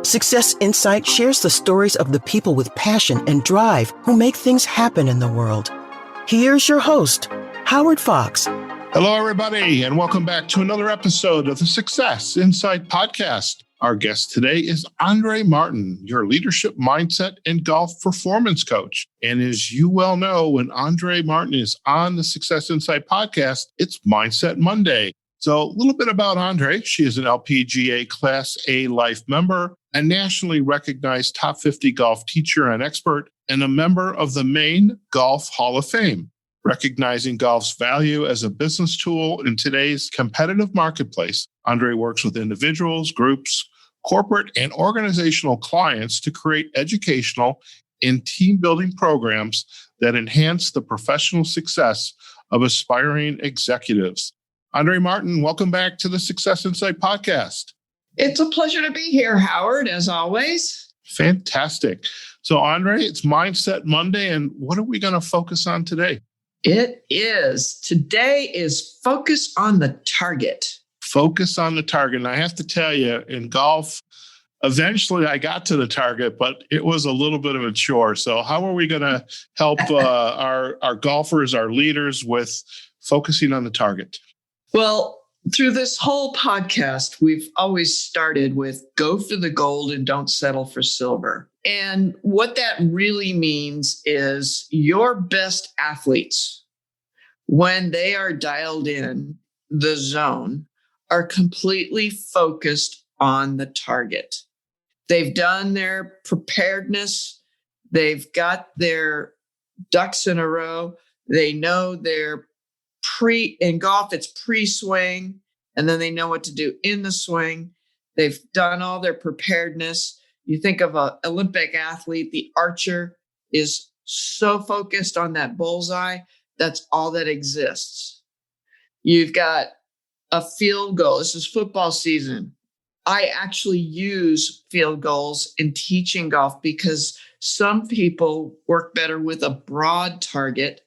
Success Insight shares the stories of the people with passion and drive who make things happen in the world. Here's your host, Howard Fox. Hello, everybody, and welcome back to another episode of the Success Insight podcast. Our guest today is Andrée Martin, your leadership mindset and golf performance coach. And as you well know, when Andrée Martin is on the Success Insight podcast, it's Mindset Monday. So a little bit about Andrée. She is an LPGA Class A Life member, a nationally recognized top 50 golf teacher and expert, and a member of the Maine Golf Hall of Fame. Recognizing golf's value as a business tool in today's competitive marketplace, Andrée works with individuals, groups, corporate, and organizational clients to create educational and team-building programs that enhance the professional success of aspiring executives. Andrée Martin, welcome back to the Success Insight podcast. It's a pleasure to be here, Howard, as always. Fantastic. So, Andrée, it's Mindset Monday, and what are we going to focus on today? It is. Today is focus on the target. Focus on the target. And I have to tell you, in golf, eventually I got to the target, but it was a little bit of a chore. So how are we going to help our golfers, our leaders with focusing on the target? Well, through this whole podcast, we've always started with go for the gold and don't settle for silver. And what that really means is your best athletes, when they are dialed in the zone, are completely focused on the target. They've done their preparedness. They've got their ducks in a row. They know their in golf, it's pre-swing, and then they know what to do in the swing. They've done all their preparedness. You think of an Olympic athlete, the archer is so focused on that bullseye. That's all that exists. You've got a field goal. This is football season. I actually use field goals in teaching golf because some people work better with a broad target,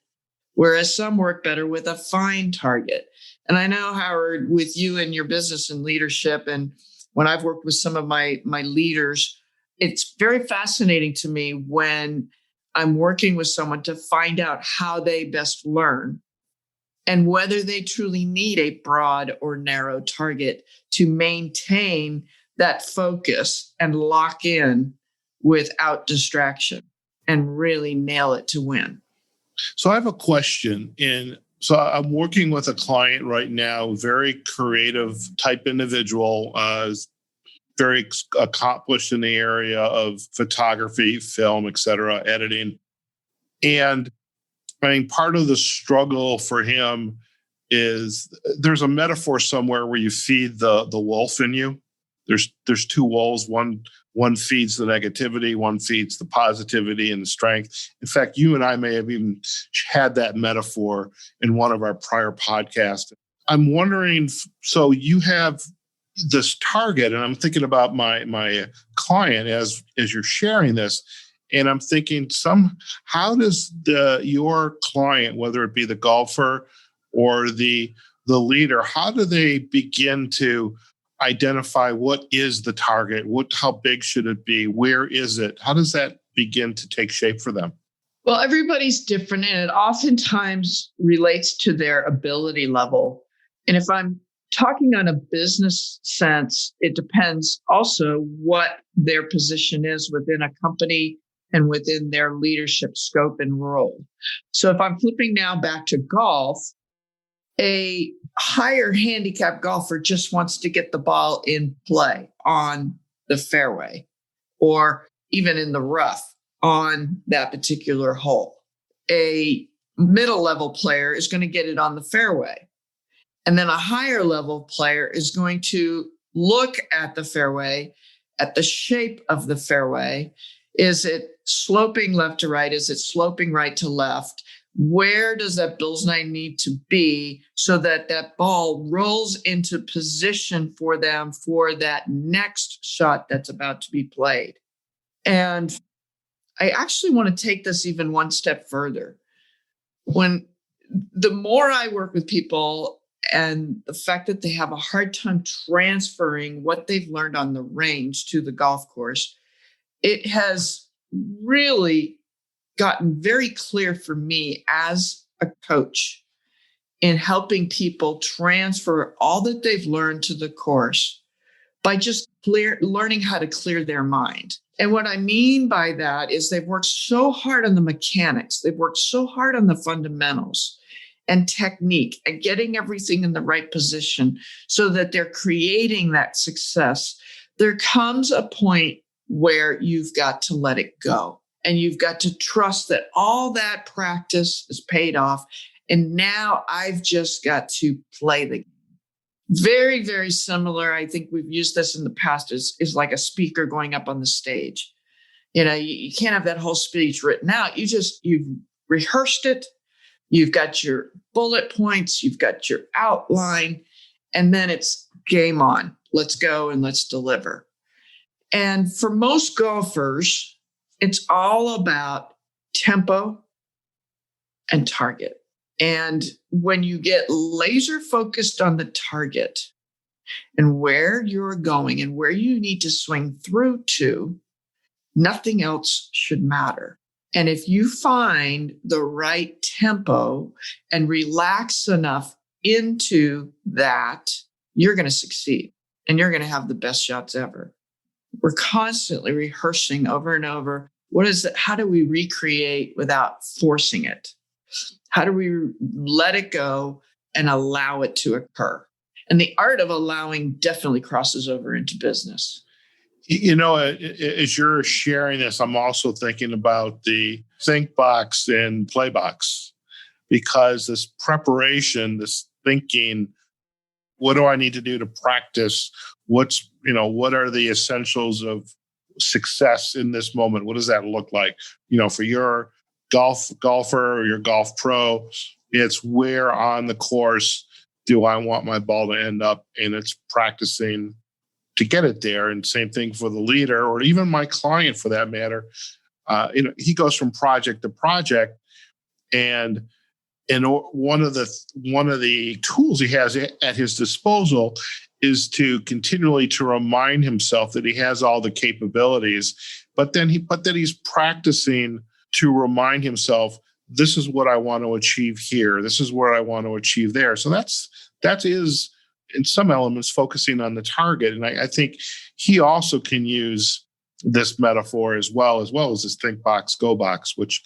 whereas some work better with a fine target. And I know, Howard, with you and your business and leadership, and when I've worked with some of my leaders, it's very fascinating to me when I'm working with someone to find out how they best learn and whether they truly need a broad or narrow target to maintain that focus and lock in without distraction and really nail it to win. So I have a question. So I'm working with a client right now, very creative type individual, very accomplished in the area of photography, film, et cetera, editing. And I mean, part of the struggle for him is there's a metaphor somewhere where you feed the wolf in you. There's two wolves. One feeds the negativity, one feeds the positivity and the strength. In fact, you and I may have even had that metaphor in one of our prior podcasts. I'm wondering, so you have this target, and I'm thinking about my client as you're sharing this, and I'm thinking, how does your client, whether it be the golfer or the leader, how do they begin to identify what is the target? How big should it be? Where is it? How does that begin to take shape for them? Well, everybody's different, and it oftentimes relates to their ability level. And if I'm talking on a business sense, it depends also what their position is within a company and within their leadership scope and role. So if I'm flipping now back to golf, a higher handicap golfer just wants to get the ball in play on the fairway or even in the rough on that particular hole. A middle level player is going to get it on the fairway. And then a higher level player is going to look at the fairway, at the shape of the fairway. Is it sloping left to right? Is it sloping right to left? Where does that bullseye need to be so that that ball rolls into position for them for that next shot that's about to be played? And I actually want to take this even one step further. The more I work with people and the fact that they have a hard time transferring what they've learned on the range to the golf course, it has really gotten very clear for me as a coach in helping people transfer all that they've learned to the course by just learning how to clear their mind. And what I mean by that is they've worked so hard on the mechanics. They've worked so hard on the fundamentals and technique and getting everything in the right position so that they're creating that success. There comes a point where you've got to let it go. And you've got to trust that all that practice is paid off. And now I've just got to play the game. Very, very similar. I think we've used this in the past is like a speaker going up on the stage. You can't have that whole speech written out. You've rehearsed it. You've got your bullet points. You've got your outline. And then it's game on. Let's go and let's deliver. And for most golfers, it's all about tempo and target. And when you get laser focused on the target and where you're going and where you need to swing through to, nothing else should matter. And if you find the right tempo and relax enough into that, you're going to succeed and you're going to have the best shots ever. We're constantly rehearsing over and over. What is it? How do we recreate without forcing it? How do we let it go and allow it to occur? And the art of allowing definitely crosses over into business. As you're sharing this, I'm also thinking about the think box and play box, because this preparation, this thinking, what do I need to do to practice? What are the essentials of success in this moment? What does that look like? For your golfer or your golf pro, it's where on the course do I want my ball to end up? And it's practicing to get it there. And same thing for the leader or even my client for that matter. He goes from project to project, and one of the tools he has at his disposal is to continually to remind himself that he has all the capabilities, but then he's practicing to remind himself, this is what I want to achieve here. This is what I want to achieve there. So that is in some elements focusing on the target. And I think he also can use this metaphor as well as this think box, go box, which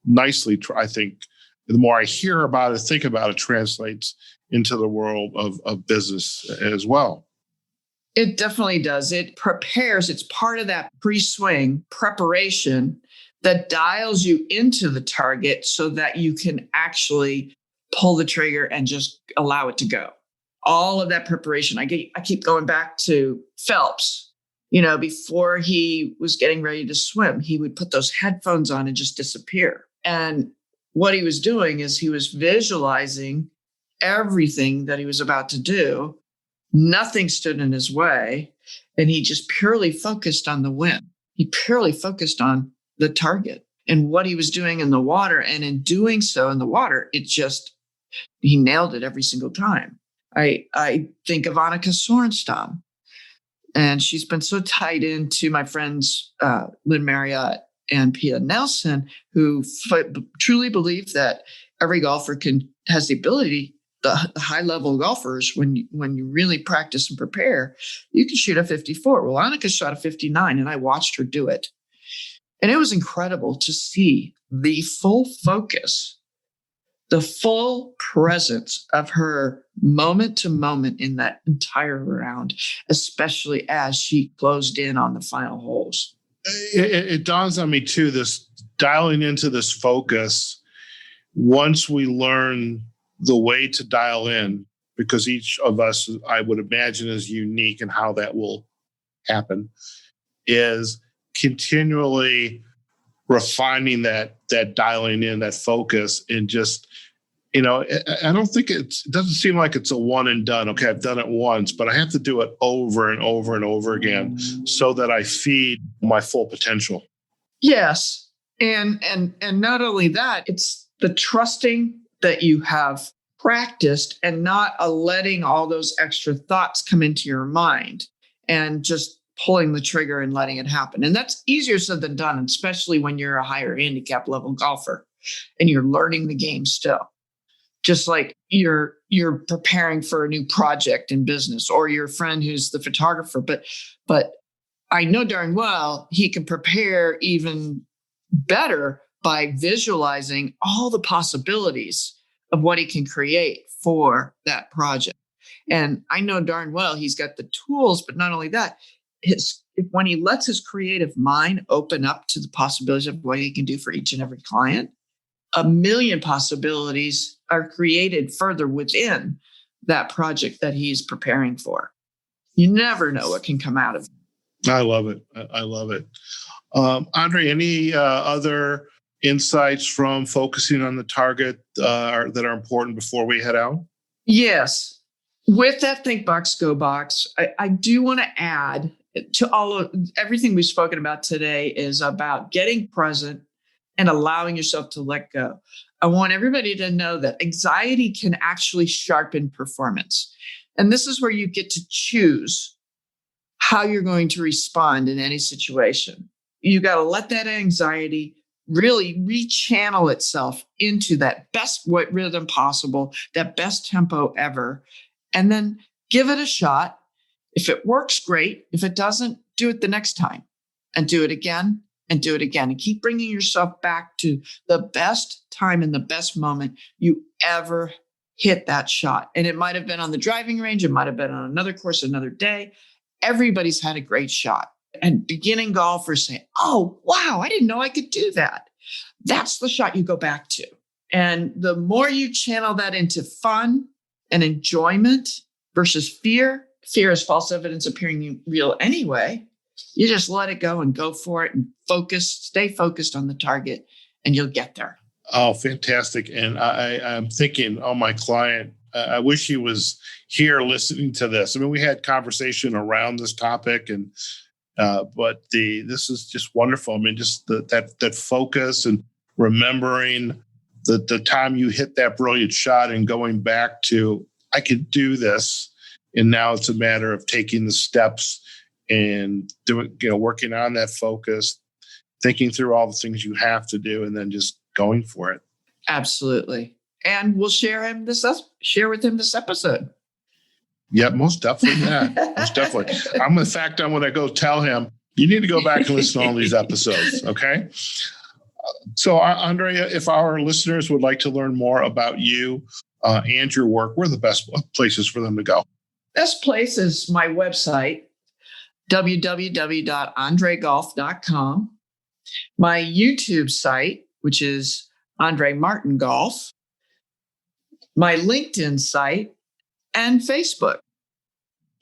nicely, I think, the more I hear about it, think about it, translates into the world of business as well. It definitely does. It prepares. It's part of that pre-swing preparation that dials you into the target so that you can actually pull the trigger and just allow it to go. All of that preparation. I keep going back to Phelps. Before he was getting ready to swim, he would put those headphones on and just disappear. And what he was doing is he was visualizing everything that he was about to do. Nothing stood in his way. And he just purely focused on the win. He purely focused on the target and what he was doing in the water. And in doing so in the water, he nailed it every single time. I think of Annika Sorenstam, and she's been so tied into my friends, Lynn Marriott and Pia Nelson, who truly believe that every golfer has the ability, the high level golfers, when you really practice and prepare, you can shoot a 54. Well, Annika shot a 59 and I watched her do it. And it was incredible to see the full focus, the full presence of her moment to moment in that entire round, especially as she closed in on the final holes. It dawns on me too, this dialing into this focus. Once we learn the way to dial in, because each of us, I would imagine, is unique in how that will happen, is continually refining that dialing in, that focus, and just, I don't think it doesn't seem like it's a one and done. Okay, I've done it once, but I have to do it over and over and over again so that I feed my full potential. Yes. And not only that, it's the trusting that you have practiced and not letting all those extra thoughts come into your mind and just pulling the trigger and letting it happen. And that's easier said than done, especially when you're a higher handicap level golfer and you're learning the game still. Just like you're preparing for a new project in business, or your friend who's the photographer. But I know darn well he can prepare even better by visualizing all the possibilities of what he can create for that project. And I know darn well he's got the tools, but not only that, when he lets his creative mind open up to the possibilities of what he can do for each and every client, a million possibilities are created further within that project that he's preparing for. You never know what can come out of it. I love it. I love it. Andrée, any other insights from focusing on the target that are important before we head out? Yes. With that Think Box, Go Box, I do want to add to all of everything we've spoken about today is about getting present and allowing yourself to let go. I want everybody to know that anxiety can actually sharpen performance. And this is where you get to choose how you're going to respond in any situation. You got to let that anxiety really rechannel itself into that best rhythm possible, that best tempo ever, and then give it a shot. If it works, great. If it doesn't, do it the next time and do it again and do it again, and keep bringing yourself back to the best time and the best moment you ever hit that shot. And it might have been on the driving range. It might have been on another course, another day. Everybody's had a great shot. And beginning golfers say, oh, wow, I didn't know I could do that. That's the shot you go back to. And the more you channel that into fun and enjoyment versus fear is false evidence appearing real anyway. You just let it go and go for it and stay focused on the target, and you'll get there. Oh, fantastic. And I'm thinking, my client, I wish he was here listening to this. I mean, we had conversation around this topic, and but this is just wonderful. I mean, just that focus and remembering the time you hit that brilliant shot and going back to, I could do this. And now it's a matter of taking the steps and doing, working on that focus, thinking through all the things you have to do, and then just going for it. Absolutely. And we'll share with him this episode. Yeah, most definitely. Yeah, most definitely. I'm going to go tell him, you need to go back and listen to all these episodes. Okay. So Andrée, if our listeners would like to learn more about you and your work, where are the best places for them to go? Best place is my website, www.andreegolf.com. My YouTube site, which is Andrée Martin Golf. My LinkedIn site and Facebook.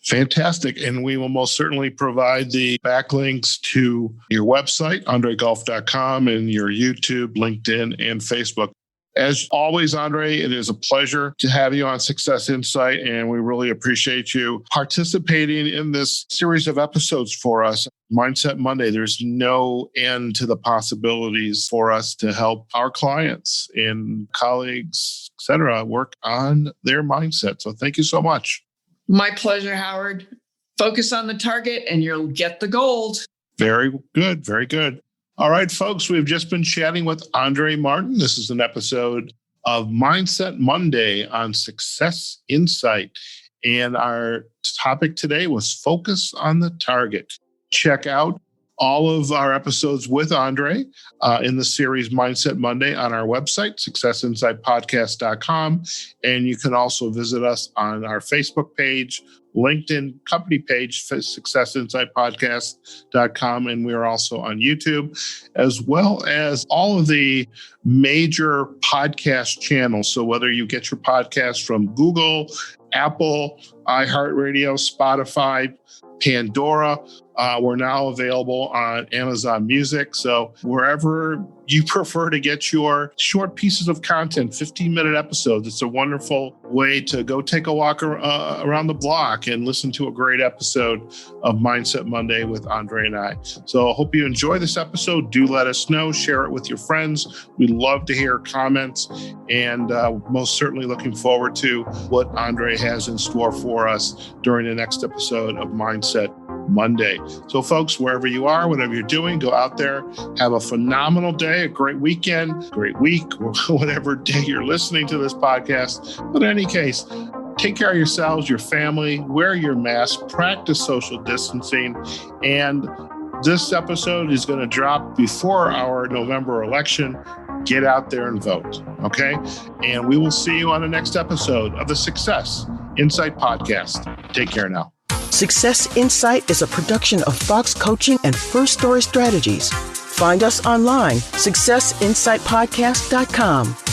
Fantastic. And we will most certainly provide the backlinks to your website, andreegolf.com, and your YouTube, LinkedIn, and Facebook. As always, Andrée, it is a pleasure to have you on Success Insight, and we really appreciate you participating in this series of episodes for us. Mindset Monday, there's no end to the possibilities for us to help our clients and colleagues, et cetera, work on their mindset. So thank you so much. My pleasure, Howard. Focus on the target and you'll get the gold. Very good. Very good. All right, folks, we've just been chatting with Andrée Martin. This is an episode of Mindset Monday on Success Insight. And our topic today was focus on the target. Check out all of our episodes with Andrée in the series Mindset Monday on our website, successinsightpodcast.com. And you can also visit us on our Facebook page, LinkedIn company page, successinsightpodcast.com. And we are also on YouTube, as well as all of the major podcast channels. So whether you get your podcast from Google, Apple, iHeartRadio, Spotify, Pandora, We're now available on Amazon Music. So wherever you prefer to get your short pieces of content, 15-minute episodes, it's a wonderful way to go take a walk around the block and listen to a great episode of Mindset Monday with Andrée and I. So I hope you enjoy this episode. Do let us know. Share it with your friends. We love to hear comments, and most certainly looking forward to what Andrée has in store for us during the next episode of Mindset Monday. So folks, wherever you are, whatever you're doing, go out there, have a phenomenal day, a great weekend, great week, or whatever day you're listening to this podcast. But in any case, take care of yourselves, your family, wear your mask, practice social distancing, and this episode is going to drop before our November election. Get out there and vote, okay? And we will see you on the next episode of the Success Insight Podcast. Take care now. Success Insight is a production of Fox Coaching and First Story Strategies. Find us online, successinsightpodcast.com.